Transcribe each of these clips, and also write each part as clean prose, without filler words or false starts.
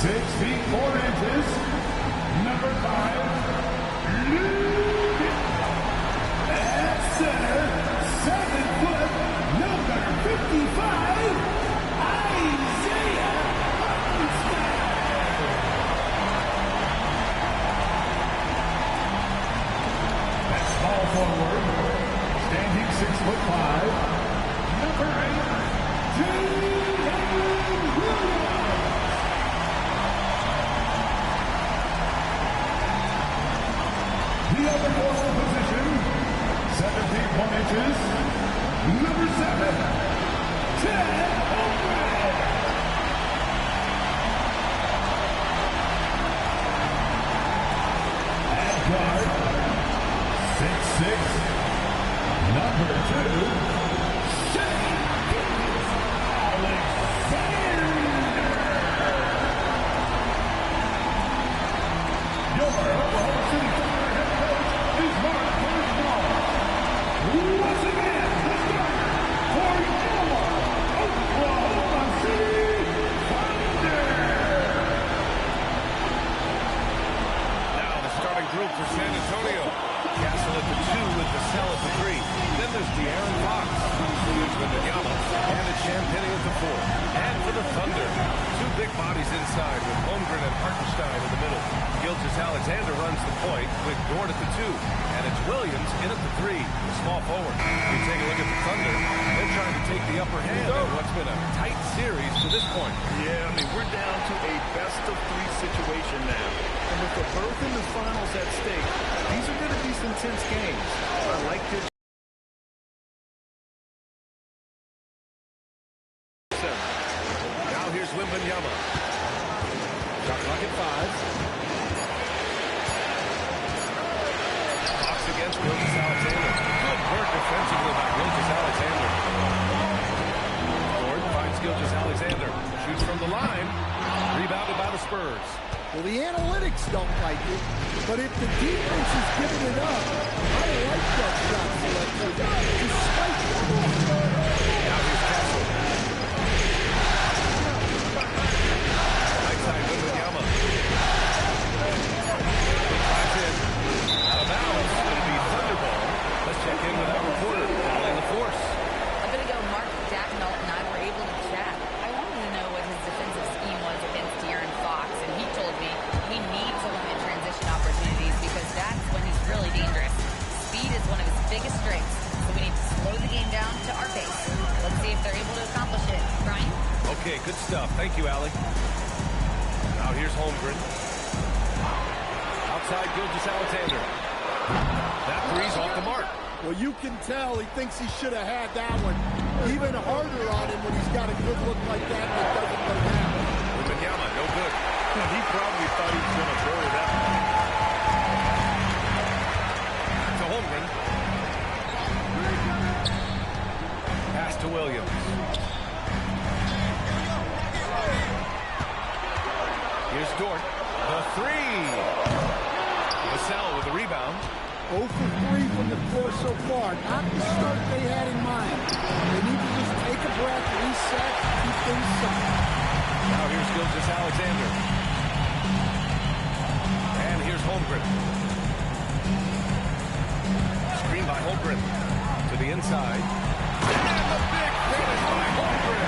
6 feet 4 inches, number 5, at center, 7 foot, number 55, Isaiah. At small forward, standing 6'5", number 8, the other forward position, 7 feet 1 inches, number 7, Ted Holmgren. At guard, 6'6", number 2, your Oklahoma City Thunder head coach is Mark Bergeron. Once again, the starter for your Oklahoma City Thunder. Now the starting group for San Antonio. Castle at the 2 with Vassell at the 3. Then there's De'Aaron Fox, Williams Wembanyama, and a Champagny at the 4. And for the Thunder, 2 big bodies inside with Holmgren and Hartenstein in the middle. Gilgeous-Alexander runs the point with Dort at the 2. And it's Williams in at the 3, the small forward. You take a look at the Thunder. They're trying to take the upper hand in what's been a tight series to this point. Yeah, I mean, we're down to a best-of-3 situation now. And with the berth in the finals at stake, these are going to be some intense games. I like this. Now here's Wembanyama. Shot clock at 5. Fox against Gilgeous-Alexander. Good work defensively by Gilgeous-Alexander. Gordon finds Gilgeous-Alexander. Shoots from the line. Rebounded by the Spurs. Well, the analytics don't like it, but if the defense is giving it up, I like that shot selection. Despite Now here's Castle. Right side Wembanyama. Drives in. Out of bounds. It'll be Thunderball. Let's check in with our reporter, Allie LaForce. A bit ago, Mark Dacknall and I were able to chat. I wanted to know what his defensive scheme was against De'Aaron Fox, and he told me he needs to limit transition opportunities because that's when he's really dangerous. Speed is one of his biggest strengths, so we need to slow the game down to our pace. Let's see if they're able to accomplish it. Brian? Okay, good stuff. Thank you, Allie. Now here's Holmgren. Outside Gilgeous-Alexander. That three's off the mark. well, you can tell he thinks he should have had that one. Even harder on him when he's got a good look like that and it doesn't go down. Wembanyama, no good. He probably thought he was going to bury that one. Back to Holmgren. Pass to Williams. Here's Dort. The three. Vassell with the rebound. 0 for 3 from the floor so far. Not the start they had in mind. They need to just take a breath, reset, keep things simple. Now here's Gilgeous-Alexander. And here's Holmgren. Screen by Holmgren. To the inside. And the big finish by Holmgren.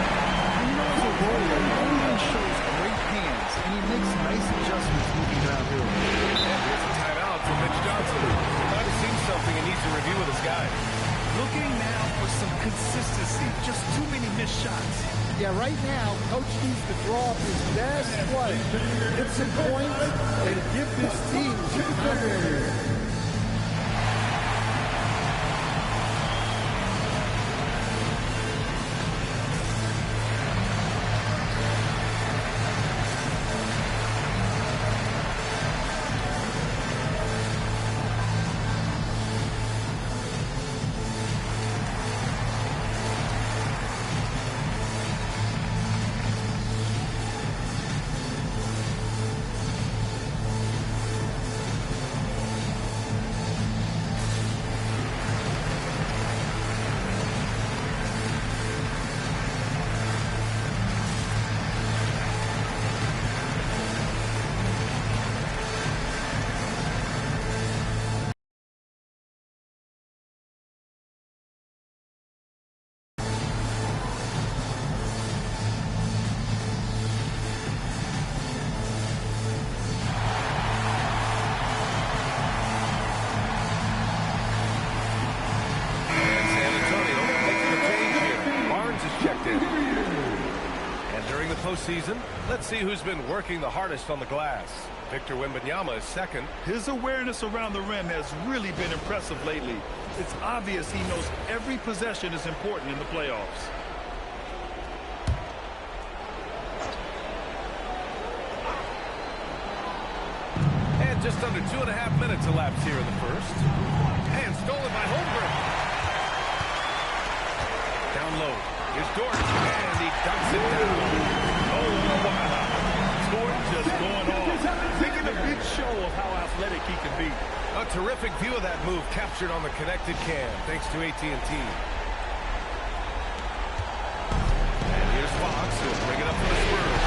You know, as a warrior, Holmgren shows great hands, and he makes nice adjustments moving downhill. And here's a timeout for Mitch Johnson. Might have seen something and needs to review with his guys. Looking now for some consistency. Just too many missed shots. Yeah, right now, Coach needs to draw up his best play, get some points, and give this team two victories. season. Let's see who's been working the hardest on the glass. Victor Wembanyama is second. His awareness around the rim has really been impressive lately. It's obvious he knows every possession is important in the playoffs. And just under 2.5 minutes elapsed here in the first. And stolen by Holmgren. Down low. Here's Dort. And he dunks it down. Oh, wow. Dort just going off. Making a big show of how athletic he can be. A terrific view of that move captured on the connected cam, thanks to AT&T. And here's Fox, who'll bring it up for the swerve.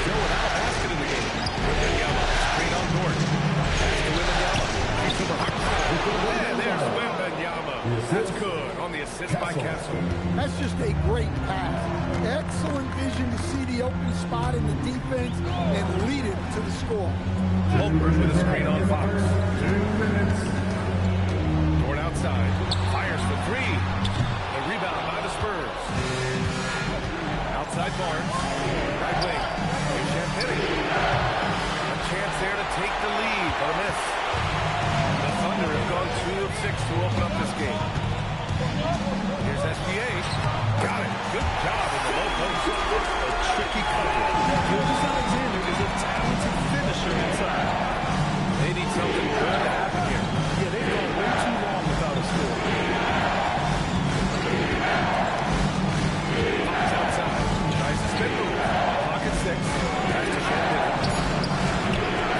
Still without a basket in the game. Wembanyama, screen on Dort. Pass to Wembanyama. He's over Huck. And there's Wembanyama. That's good on the assist by Castle. That's just a great pass. Excellent vision to see the open spot in the defense and lead it to the score. Holmgren with a screen on Fox. 2 minutes. Dort outside. Fires for three. The rebound by the Spurs. Outside Barnes. Right wing. Here's Champagny. A chance there to take the lead, but a miss. The Thunder have gone 2 of 6 to open up this game. Here's SGA. Got it. Good job in the low post. A tricky cover. Alexander is a talented finisher inside. They need something good to happen here. Yeah, they've gone way too long without a score. Fox outside. Tries to spin move. Pocket 6. Tries to Champagny.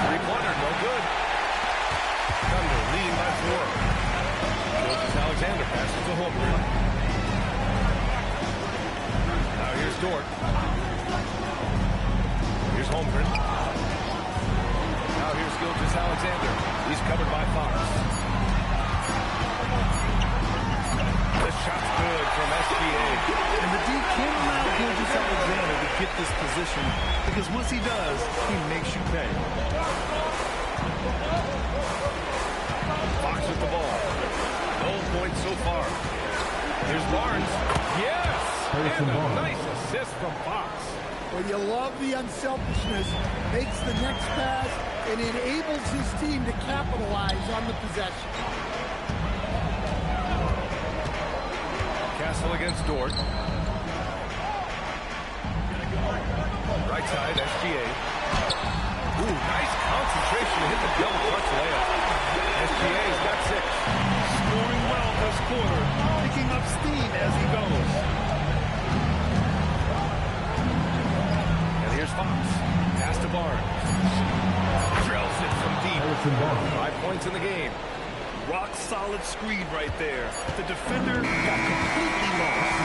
Three-pointer, no good. Thunder leading by 4. Alexander passes to Holmgren. Now here's Dort. Here's Holmgren. Now here's Alexander. He's covered by Fox. The shot's good from SGA. And the D can't allow Alexander to get this position because once he does, he makes you pay. Fox with the ball. No points so far. Here's Barnes. Yes! And a nice assist from Fox. Well, you love the unselfishness. Makes the next pass and enables his team to capitalize on the possession. Castle against Dort. Right side, SGA. Ooh, nice concentration. Hit the double clutch layup. SGA's got 6. Scoring well this quarter, picking up steam as he goes. And here's Fox. Pass to Barnes. Drills it from deep. 5 points in the game. Rock solid screen right there. The defender got completely lost.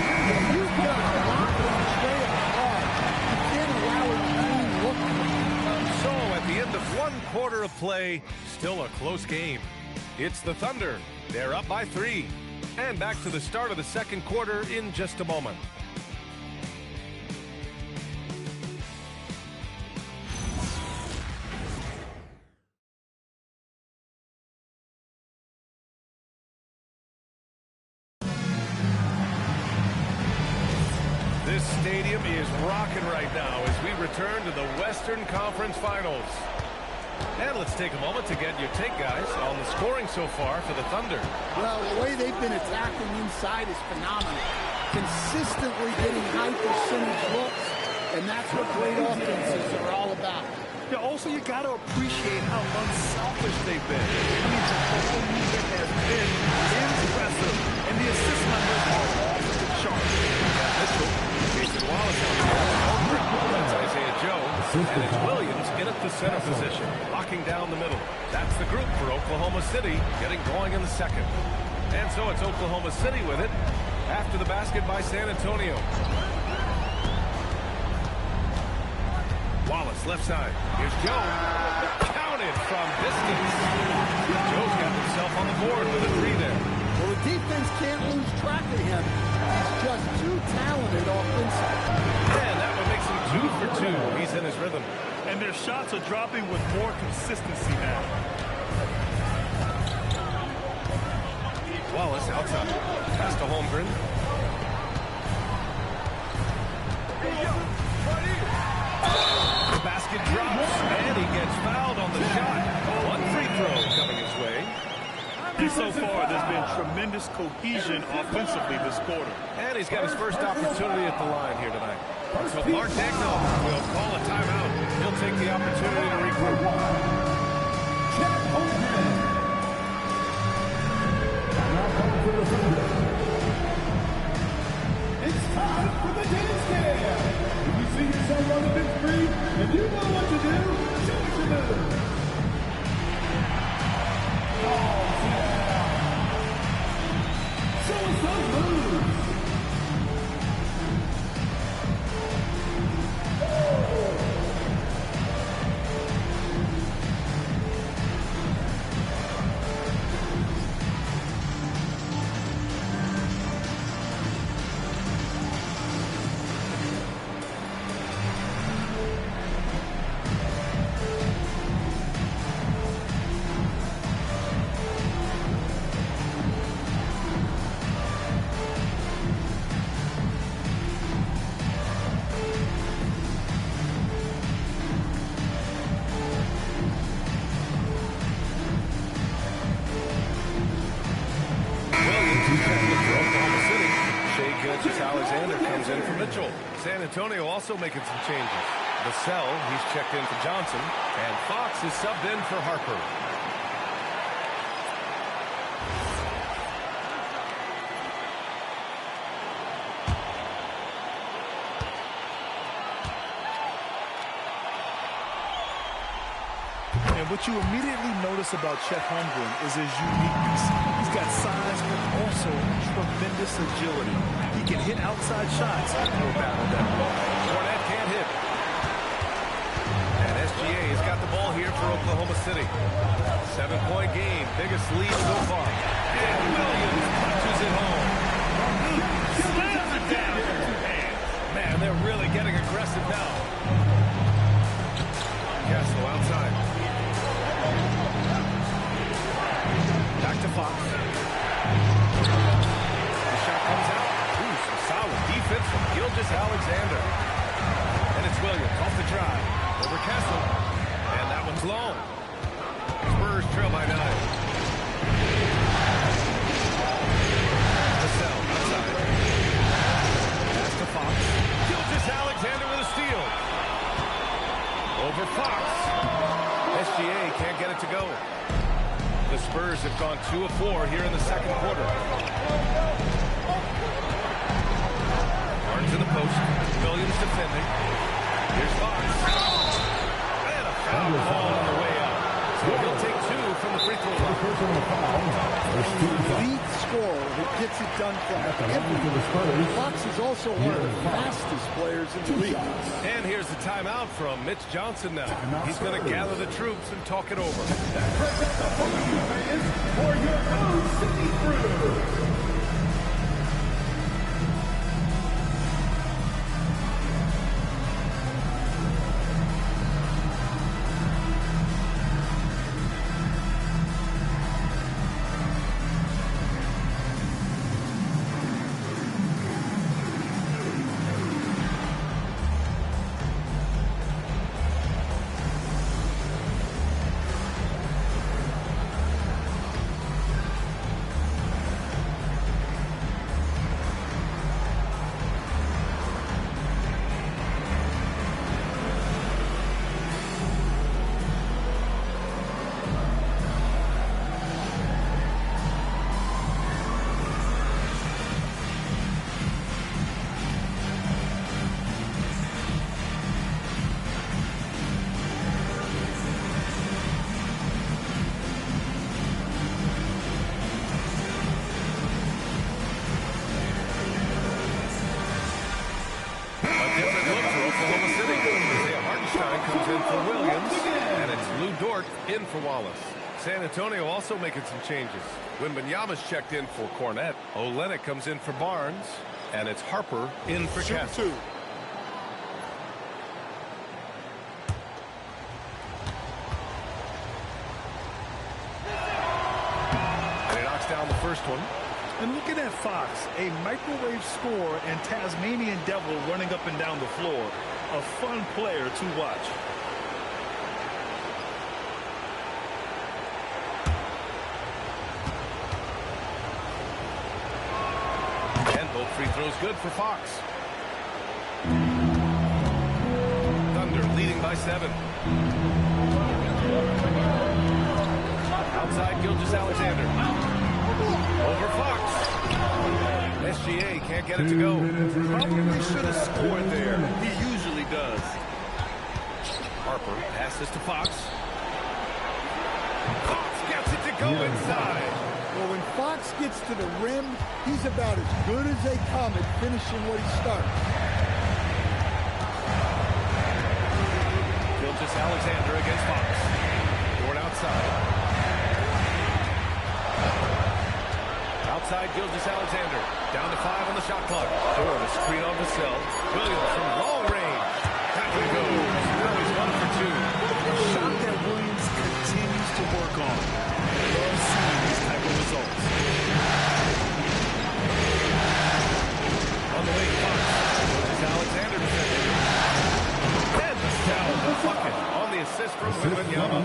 You've got a lot on the tray of the ball. You can't allow it to even look. So at the end of 1 quarter of play, still a close game. It's the Thunder. They're up by 3. And back to the start of the second quarter in just a moment. This stadium is rocking right now as we return to the Western Conference Finals. And let's take a moment to get your take, guys, on the scoring so far for the Thunder. Well, the way they've been attacking inside is phenomenal. Consistently getting high percentage looks, and that's what great offenses are all about. Yeah, also, you got to appreciate how unselfish they've been. I mean, the whole unit has been impressive, and the assist numbers are off the charts. Mitchell, Jason Wallace out there. That's Isaiah Joe. And it's Williams in at the center position, locking down the middle. That's the group for Oklahoma City, getting going in the second. And so it's Oklahoma City with it after the basket by San Antonio. Wallace, left side. Here's Joe. Counted from distance. Joe's got himself on the board with a 3 there. Well, the defense can't lose track of him. He's just too talented offensively. And that one makes him 2 for 2. He's in his rhythm. And their shots are dropping with more consistency now. Wallace outside. Pass to Holmgren. So far, there's been tremendous cohesion offensively this quarter. And he's got his first opportunity at the line here tonight. So Mark Dagnall will call a timeout. He'll take the opportunity to regroup. It's time for the dance cam. If you see yourself on the big screen and you know what to do, show us your move. Oh, yeah. Show us those moves. Alexander comes in for Mitchell. San Antonio also making some changes. Vassell, he's checked in for Johnson. And Fox is subbed in for Harper. And what you immediately notice about Chet Holmgren is his uniqueness. He's got size, but also tremendous agility. He can hit outside shots and he'll battle that ball. Cornette can't hit. And SGA has got the ball here for Oklahoma City. 7-point game, biggest lead so far. And Williams punches it home. Slams it down with two hands. Man, they're really getting aggressive now. Castle outside. Back to Fox. The shot comes out. Ooh, some solid defense from Alexander. And it's Williams off the drive. Over Castle. And that one's long. Spurs trail by 9. Vassell outside. Pass to Fox. Alexander with a steal. Over Fox. SGA can't get it to go. The Spurs have gone 2 of 4 here in the second quarter. Barnes in the post. Williams defending. Here's Fox. And a foul ball on the way out. So he'll take 2 from the free throw line. Elite scorer who gets it done from everywhere. Fox is also one of the fastest players in the league. And here's the timeout from Mitch Johnson now. He's going to gather the troops and talk it over. For your own city crew. In for Wallace. San Antonio also making some changes. Wembanyama's checked in for Cornette. Olynyk comes in for Barnes. And it's Harper in for Castle. And he knocks down the first one. And looking at Fox, a microwave scorer and Tasmanian Devil running up and down the floor. A fun player to watch. free throws good for Fox. Thunder leading by 7. Outside Gilgeous-Alexander. Over Fox. SGA can't get it to go. Probably should have scored there. He usually does. Harper passes to Fox. Fox gets it to go inside. Well, when Fox gets to the rim, he's about as good as they come at finishing what he starts. Gilgeous-Alexander against Fox. Toward outside. Outside Gilgeous-Alexander. Down to 5 on the shot clock. Toward a screen on Vassell. Williams from long range. That one goes. Now he's 1 for 2. A shot that Williams continues to work on. I love seeing these type of results. On the way, Fox. Gilgeous-Alexander defending. And Vassell, the bucket on the assist from Wembanyama.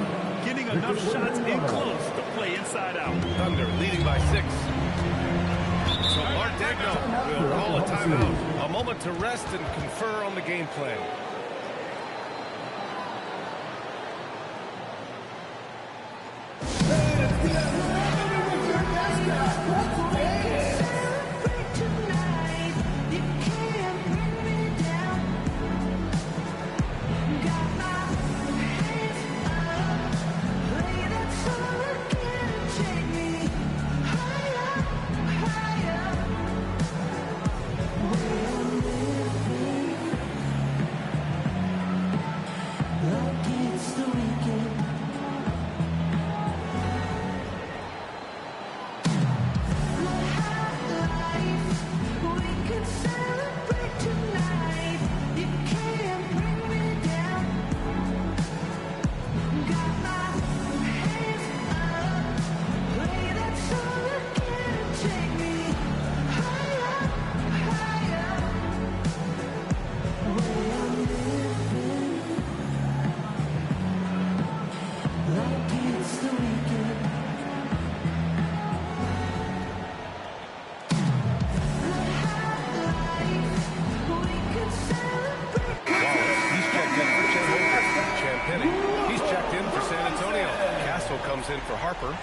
Getting enough shots in close to play inside out. Thunder leading by 6. So Mark Daigneault will call a timeout. A moment to rest and confer on the game plan. Comes in for Harper.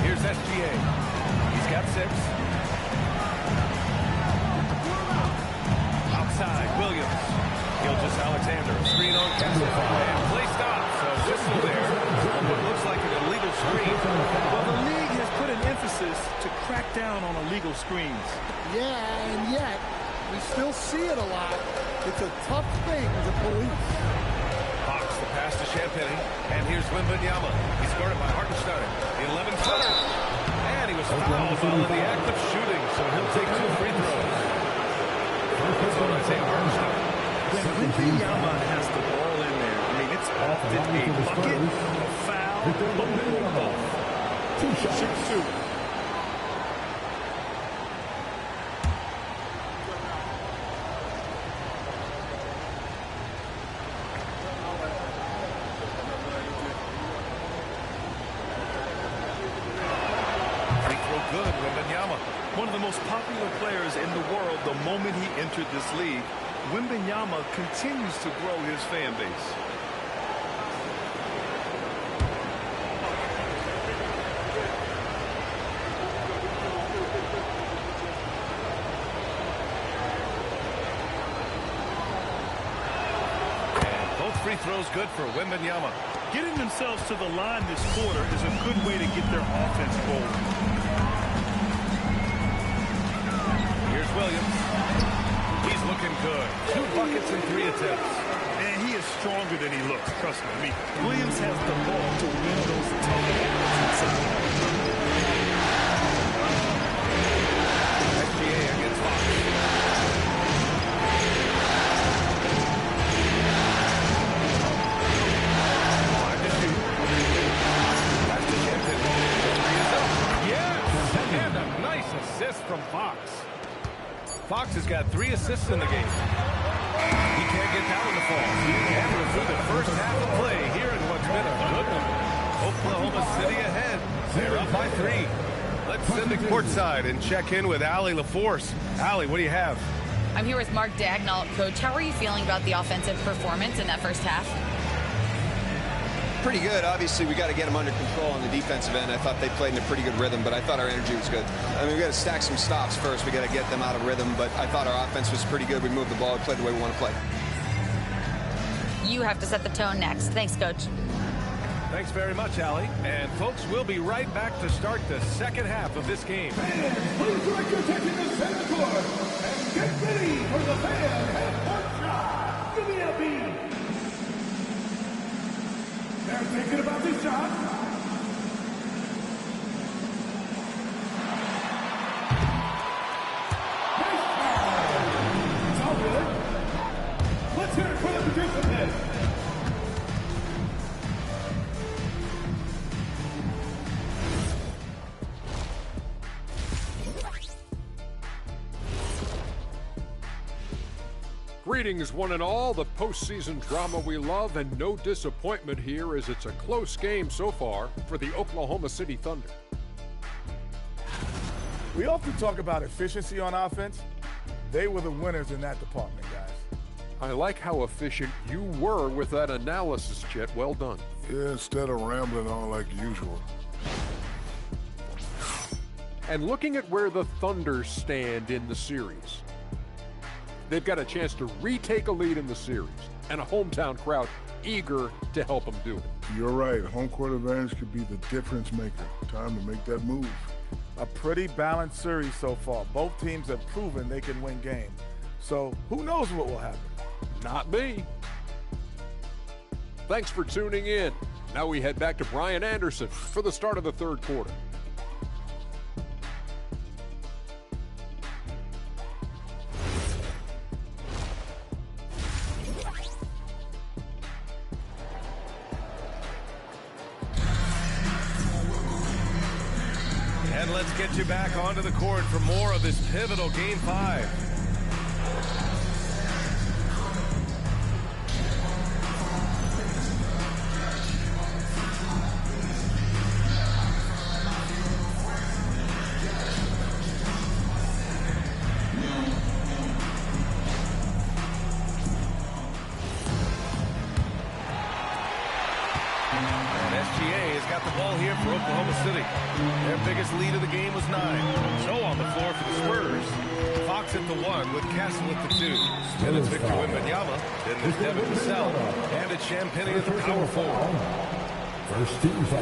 Here's SGA. He's got 6. Outside, Williams. Gilgeous-Alexander. Screen on Castle. And play stop. Whistle there. What looks like an illegal screen. Well, the league has put an emphasis to crack down on illegal screens. Yeah, and yet, we still see it a lot. It's a tough thing to police. Fox, the pass to Champagny. And here's Wembanyama. He's guarded by Hartenstein. The 11-footer. And he was fouled while in the act of shooting, so he'll take 2 free throws. That's what I say, Hartenstein. When Wembanyama has the ball in there, I mean, it's often a bucket, a foul, or both. 2 shots. 6-2. Free throw good, Wembanyama. One of the most popular players in the world the moment he entered this league, Wembanyama continues to grow his fan base. And both free throws good for Wembanyama. Getting themselves to the line this quarter is a good way to get their offense rolling. Here's Williams. He's looking good. 2 buckets in 3 attempts. And he is stronger than he looks, trust me. I mean, Williams has the ball to win those tough battles inside. SGA against Fox. Time to shoot. That's the Champagny. Yes! And a nice assist. assists in the game. He can't get that one to fall. And we're through the first half of play here in what's been a good one. Oklahoma City ahead. They're up by 3. Let's send it courtside and check in with Allie LaForce. Allie, what do you have? I'm here with Mark Dagnall. Coach, how are you feeling about the offensive performance in that first half? Pretty good. Obviously, we got to get them under control on the defensive end. I thought they played in a pretty good rhythm, but I thought our energy was good. I mean, we got to stack some stops first. We got to get them out of rhythm, but I thought our offense was pretty good. We moved the ball, we played the way we want to play. You have to set the tone next. Thanks, Coach. Thanks very much, Allie. And folks, we'll be right back to start the second half of this game. Fans, please direct your attention to center court and get ready for the fan half-court shot. Give me a beat. They're thinking about this shot. Nice foul. It's all good. Let's hear it for the participants. Greetings, one and all. The postseason drama we love, and no disappointment here as it's a close game so far for the Oklahoma City Thunder. We often talk about efficiency on offense. They were the winners in that department, guys. I like how efficient you were with that analysis, Chet. Well done. Yeah, instead of rambling on like usual. And looking at where the Thunder stand in the series, they've got a chance to retake a lead in the series, and a hometown crowd eager to help them do it. You're right. Home court advantage could be the difference maker. Time to make that move. A pretty balanced series so far. Both teams have proven they can win games. So who knows what will happen? Not me. Thanks for tuning in. Now we head back to Brian Anderson for the start of the third quarter. And let's get you back onto the court for more of this pivotal Game 5. For Oklahoma City. Their biggest lead of the game was 9. So on the floor for the Spurs, Fox at the 1 with Castle at the 2. Then it's Victor Wembanyama. Then there's Devin Vassell. And it's Champagnie at the power forward. First team foul.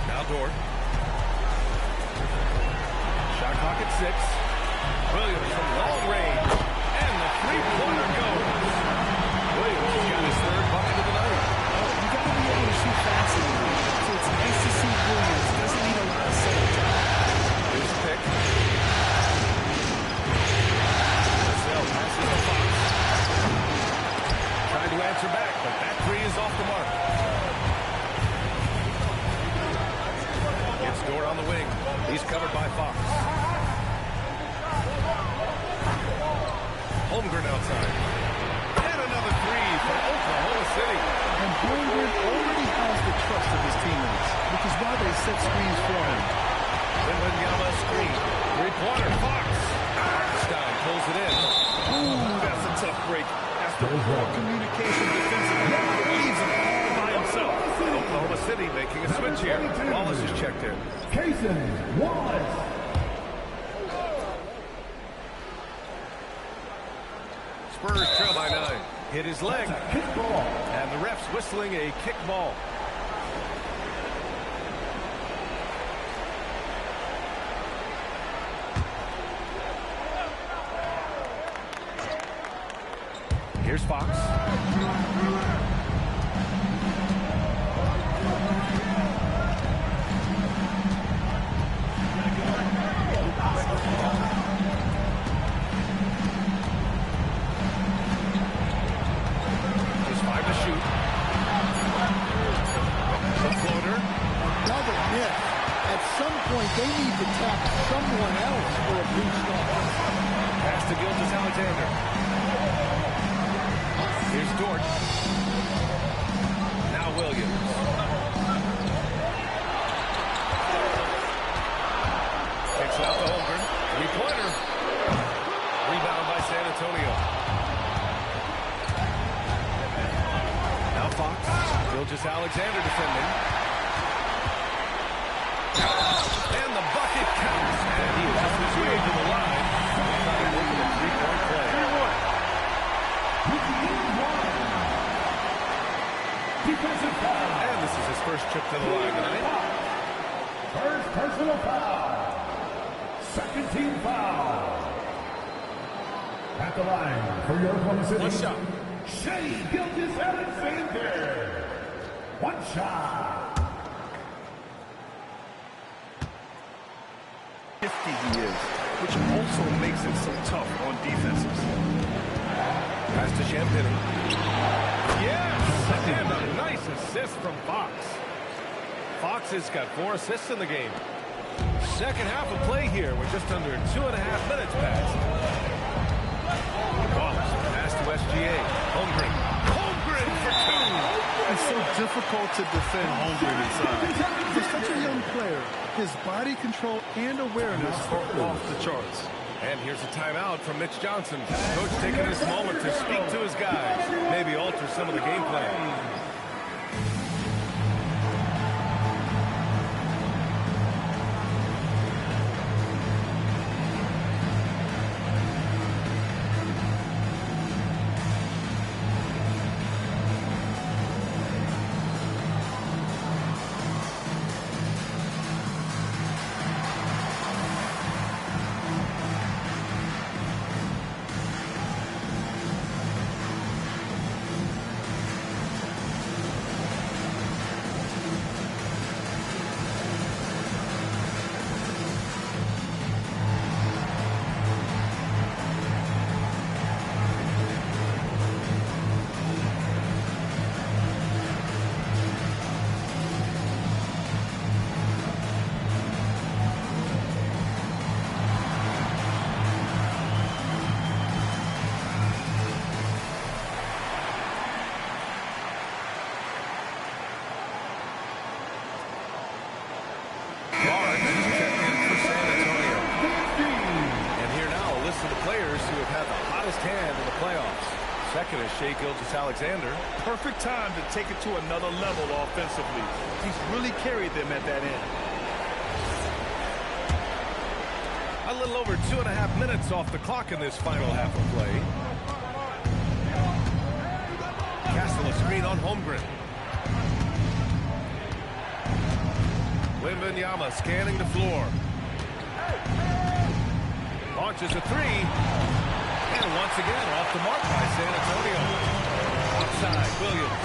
Now Dort. Shot clock at 6. Williams from long range. And the three-pointer goes. Williams has got his third bucket of the night. You got to be able to shoot fast in the league. So it's nice to see Williams. Doesn't need a lot of setting time. Here's the pick. Vassell passes to Fox. Trying to answer back, but that three is off the mark. Gets Dort on the wing. He's covered by Fox. Holmgren outside. And another three for Oklahoma City. And Holmgren already has the trust of his teammates, which is why they set screens for him. Wembanyama screen. Three-pointer. Fox. Stein pulls it in. Ooh, that's a tough break. After poor communication defensively, leaves him all by himself. Oklahoma City making a switch here. Wallace is checked in. Cason Wallace. Spurs trail by 9. Hit his leg. Kick ball. And the ref's whistling a kick ball. Here's Fox. Just 5 to shoot. The floater. Double miss. to Justchrisirl. Here's Dort. Now Williams. Takes it out to Holmgren. Three-pointer. Rebound by San Antonio. Now Fox. Justchrisirl defending. And the bucket counts. And he lost his way to the line. A three-point play. And this is his first trip to the line tonight. First personal foul. Second team foul. At the line for your Oklahoma City. One shot. Justchrisirl. One shot. 50 he is, which also makes it so tough on defenses. Pass to Champagne. Yes! And a nice assist from Fox. Fox has got 4 assists in the game. Second half of play here. We're just under 2.5 minutes past. Fox, pass to SGA. Holmgren. Holmgren for 2. It's so difficult to defend Holmgren inside. He's such a young player. His body control and awareness are off the charts. And here's a timeout from Mitch Johnson. Coach taking this moment to speak to his guys. Maybe alter some of the game plan. Second is Justchrisirl. Perfect time to take it to another level offensively. He's really carried them at that end. A little over 2.5 minutes off the clock in this final half of play. Castle a screen on Holmgren. Wembanyama scanning the floor. Launches a three. And once again, off the mark by San Antonio. Outside, Williams.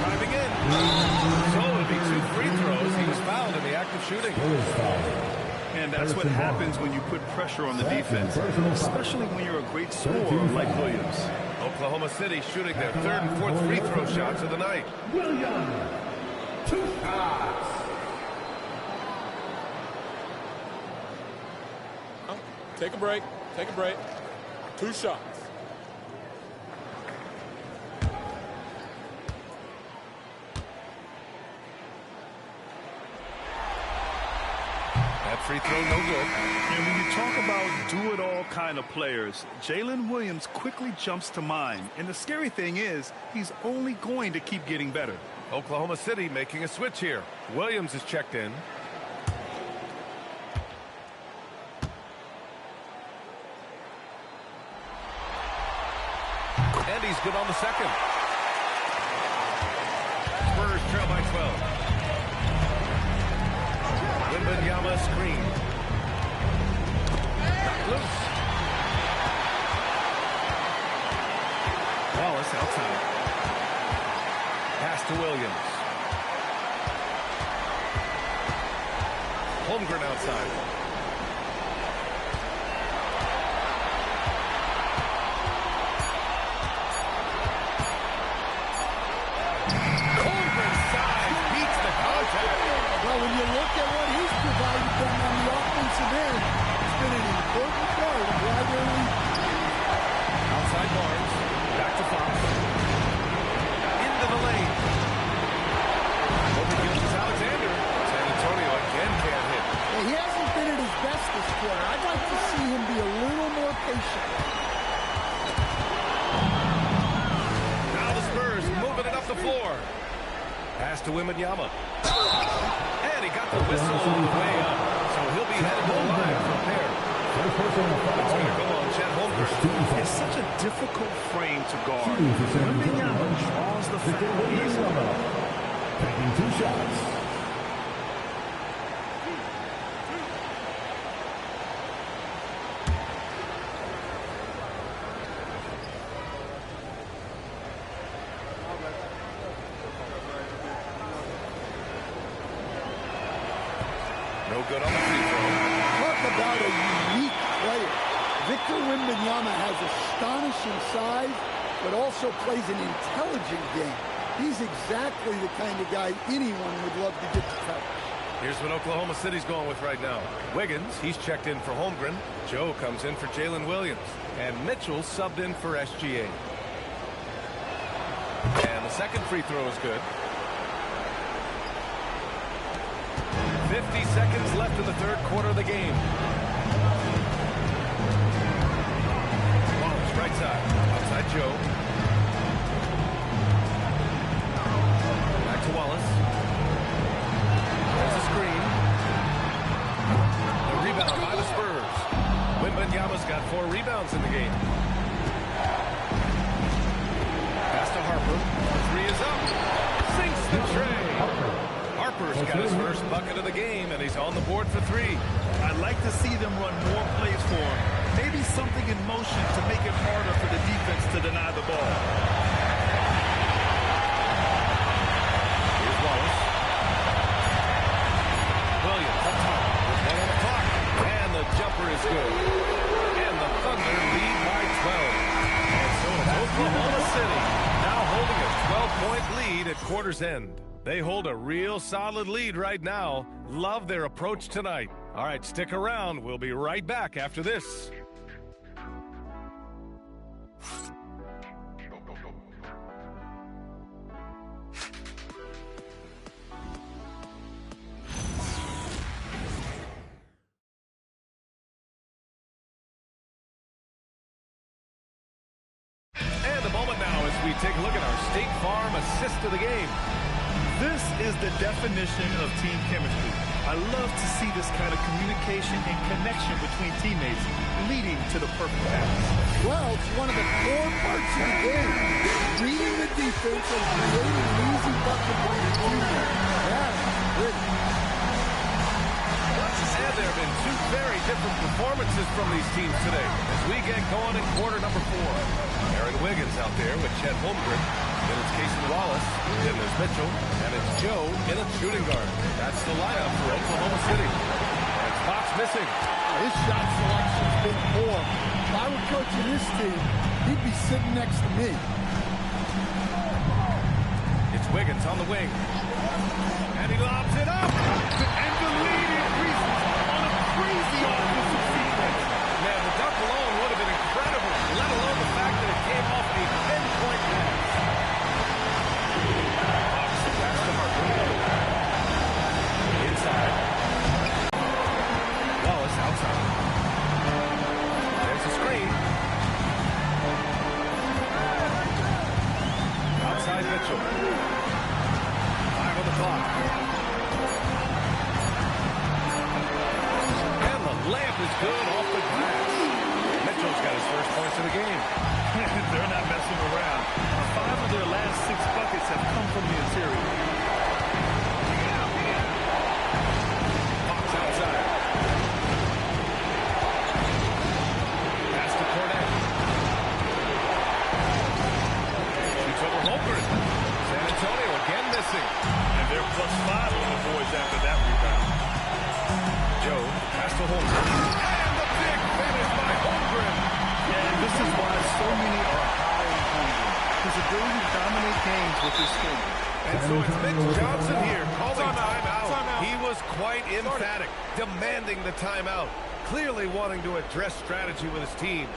Driving in. So it'll be 2 free throws. He was fouled in the act of shooting. And that's what happens when you put pressure on the defense, especially when you're a great scorer like Williams. Oklahoma City shooting their 3rd and 4th free throw shots of the night. Williams. 2 shots. Take a break. Take a break. 2 shots. That free throw no good. And when you talk about do-it-all kind of players, Jalen Williams quickly jumps to mind. And the scary thing is, he's only going to keep getting better. Oklahoma City making a switch here. Williams is checked in. And he's good on the second. Spurs trail by 12. Wembanyama screen. Knocked loose. Oh, it's outside. Pass to Williams. Holmgren outside. Well, when you look at what he's provided them on the pressure. Now the Spurs moving it up the floor. Pass to Wembanyama. And he got the whistle on the way up. So he'll be headed to the line from there. It's going to go on Chet Holmgren. It's such a difficult frame to guard. Wembanyama draws the foul easily. Taking 2 shots. No good on the free throw. Talk about a unique player. Victor Wembanyama has astonishing size, but also plays an intelligent game. He's exactly the kind of guy anyone would love to get to touch. Here's what Oklahoma City's going with right now. Wiggins, he's checked in for Holmgren. Joe comes in for Jalen Williams. And Mitchell subbed in for SGA. And the second free throw is good. 50 seconds left in the third quarter of the game. Wallace, right side. Outside Joe. Back to Wallace. There's a screen. The rebound by the Spurs. Wembanyama's got 4 rebounds in the game. Pass to Harper. The 3 is up. Sinks the tray. Harper's got his first bucket of the game, and he's on the board for 3. I'd like to see them run more plays for him. Maybe something in motion to make it harder for the defense to deny the ball. Here's Wallace. Williams up top. There's 1 on the clock. And the jumper is good. And the Thunder lead by 12. And so it's Oklahoma City now holding a 12-point lead at quarter's end. They hold a real solid lead right now. Love their approach tonight. All right, stick around. We'll be right back after this. And a moment now as we take a look at our State Farm assist of the game. This is the definition of team chemistry. I love to see this kind of communication and connection between teammates leading to the perfect pass. Well, it's one of the core parts of the game. Reading the defense and creating an easy bucket for your teammate. That's good. And there have been 2 very different performances from these teams today as we get going in quarter number 4. Aaron Wiggins out there with Chet Holmgren. Then it's Casey Wallace. Then there's Mitchell. And it's Joe in a shooting guard. That's the lineup for Oklahoma City. And Fox missing. His shot selection's been poor. If I were coaching this team, he'd be sitting next to me. It's Wiggins on the wing. And he lobs it up. And the lead increases on a crazy offensive sequence. Man, the dunk alone would have been incredible, let alone the fact that it came off a 10-point pass. Fox, pass to Harper. Inside. Wallace outside. There's a screen. Outside Mitchell. 5 on the clock. And the layup is good off the glass. Mitchell's got his first points of the game. They're not messing around. 5 of their last 6 buckets have come from the interior. Fox outside. Pass to Cornette. Shoots over Holmgren. San Antonio again missing. And they're +5 on the boards after that rebound. Joe, pass to Holmgren. And the big finish by Holmgren. Yeah, and this is why so many are high on Holmgren. His ability to dominate games with his skill. And so it's Mitch Johnson here calling timeout. He was quite emphatic, demanding the timeout, clearly wanting to address strategy with his team.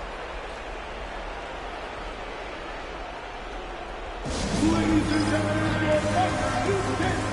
Ladies and gentlemen, your first contestant.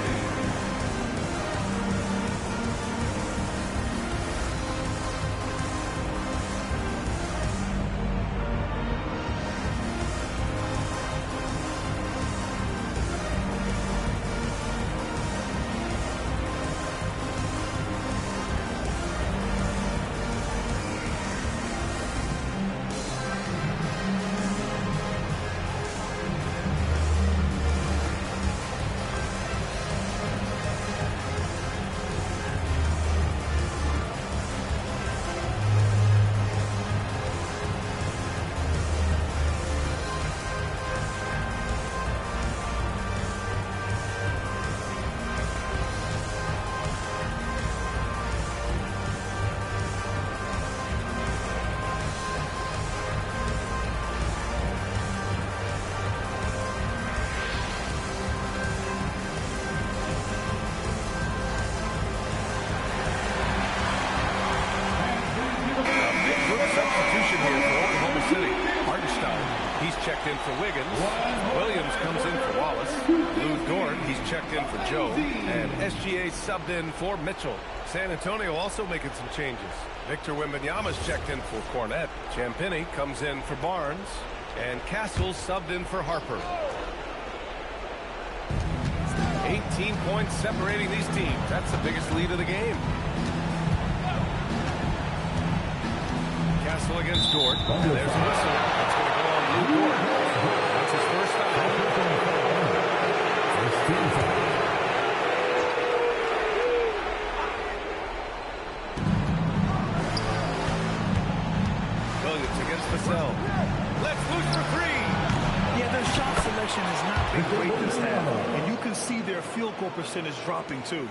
checked in for Wiggins. Williams comes in for Wallace. Lou Dort, he's checked in for Joe. And SGA subbed in for Mitchell. San Antonio also making some changes. Victor Wembanyama's checked in for Cornette. Champagnie comes in for Barnes. And Castle's subbed in for Harper. 18 points separating these teams. That's the biggest lead of the game. Castle against Dort. And there's a whistle. That's going to go on Lou Dort. That's his first foul. Williams against Vassell. Let's loose for three. Yeah, their shot selection has not been great this half, and you can see their field goal percentage dropping too.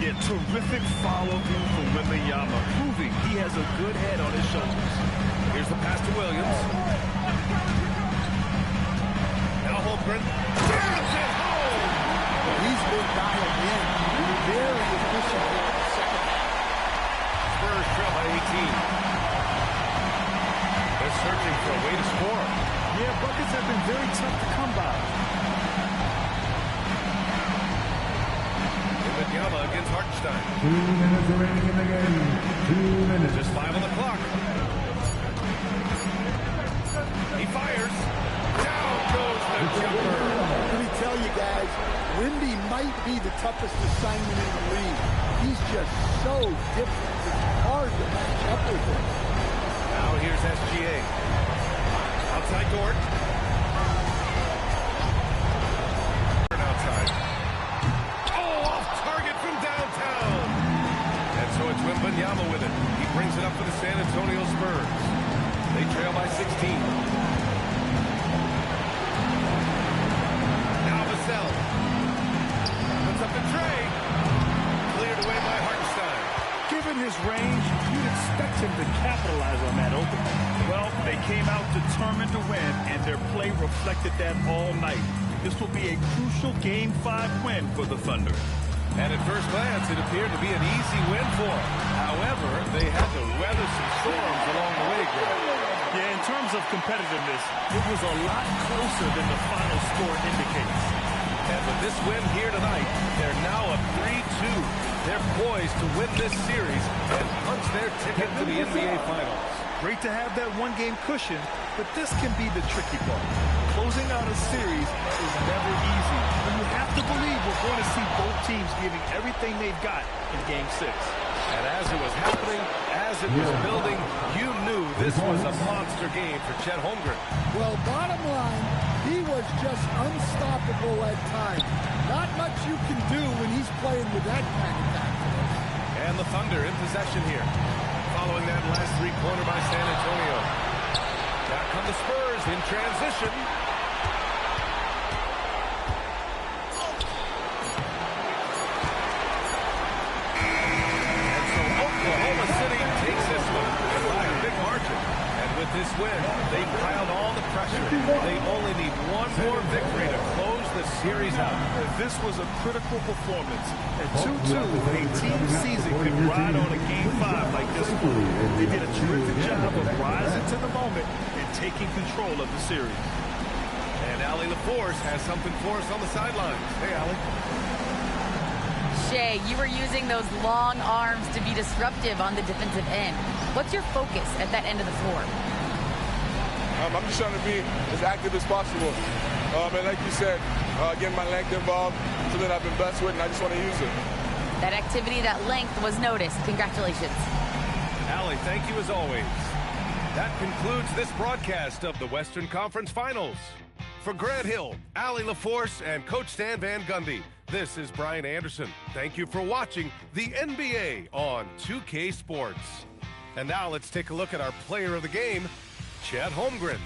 Yeah, terrific follow-through from Wembanyama, proving he has a good head on his shoulders. Here's the pass to Williams. Now Holmgren. Jams it home! He's been dialed in. Very efficient in the second half. Spurs trail by 18. They're searching for a way to score. Yeah, buckets have been very tough to come by. Wembanyama against Hartenstein. 2 minutes remaining in the game. 2 minutes. Just 5 on the clock. He fires. Down goes the jumper. Let me tell you guys, Wemby might be the toughest assignment in the league. He's just so different. It's hard to match up with him. Now here's SGA. Outside Dort. Outside. Oh, off target from downtown. And so it's Wembanyama with it. He brings it up for the San Antonio Spurs. They trail by 16. Now Vassell. Puts up the tray. Cleared away by Hartenstein. Given his range, you'd expect him to capitalize on that opening. Well, they came out determined to win, and their play reflected that all night. This will be a crucial Game 5 win for the Thunder. And at first glance, it appeared to be an easy win for them. However, they had to weather some storms along the way, Greg. Yeah, in terms of competitiveness, it was a lot closer than the final score indicates. And with this win here tonight, they're now up 3-2. They're poised to win this series and punch their ticket to the NBA Finals. Great to have that one-game cushion, but this can be the tricky part. Closing out a series is never easy, and you have to believe we're going to see both teams giving everything they've got in Game 6. And as it was happening, as it was building, you knew this was a monster game for Chet Holmgren. Well, bottom line, he was just unstoppable at times. Not much you can do when he's playing with that kind of confidence. And the Thunder in possession here. Following that last three-pointer by San Antonio. Back come the Spurs in transition. And so Oklahoma City takes this one and by a big margin. And with this win, they piled all the pressure. They only need one more victory to close the series out. This was a critical performance. At 2-2, a team season could ride on a Game 5 like this one. They did a terrific job of rising to the moment and taking control of the series. And Allie LaForce has something for us on the sidelines. Hey, Allie. Shea, you were using those long arms to be disruptive on the defensive end. What's your focus at that end of the floor? I'm just trying to be as active as possible. And like you said, getting my length involved, something I've been blessed with, and I just want to use it. That activity, that length was noticed. Congratulations. Allie, thank you as always. That concludes this broadcast of the Western Conference Finals. For Grant Hill, Allie LaForce, and Coach Stan Van Gundy, this is Brian Anderson. Thank you for watching the NBA on 2K Sports. And now let's take a look at our player of the game, Chet Holmgren.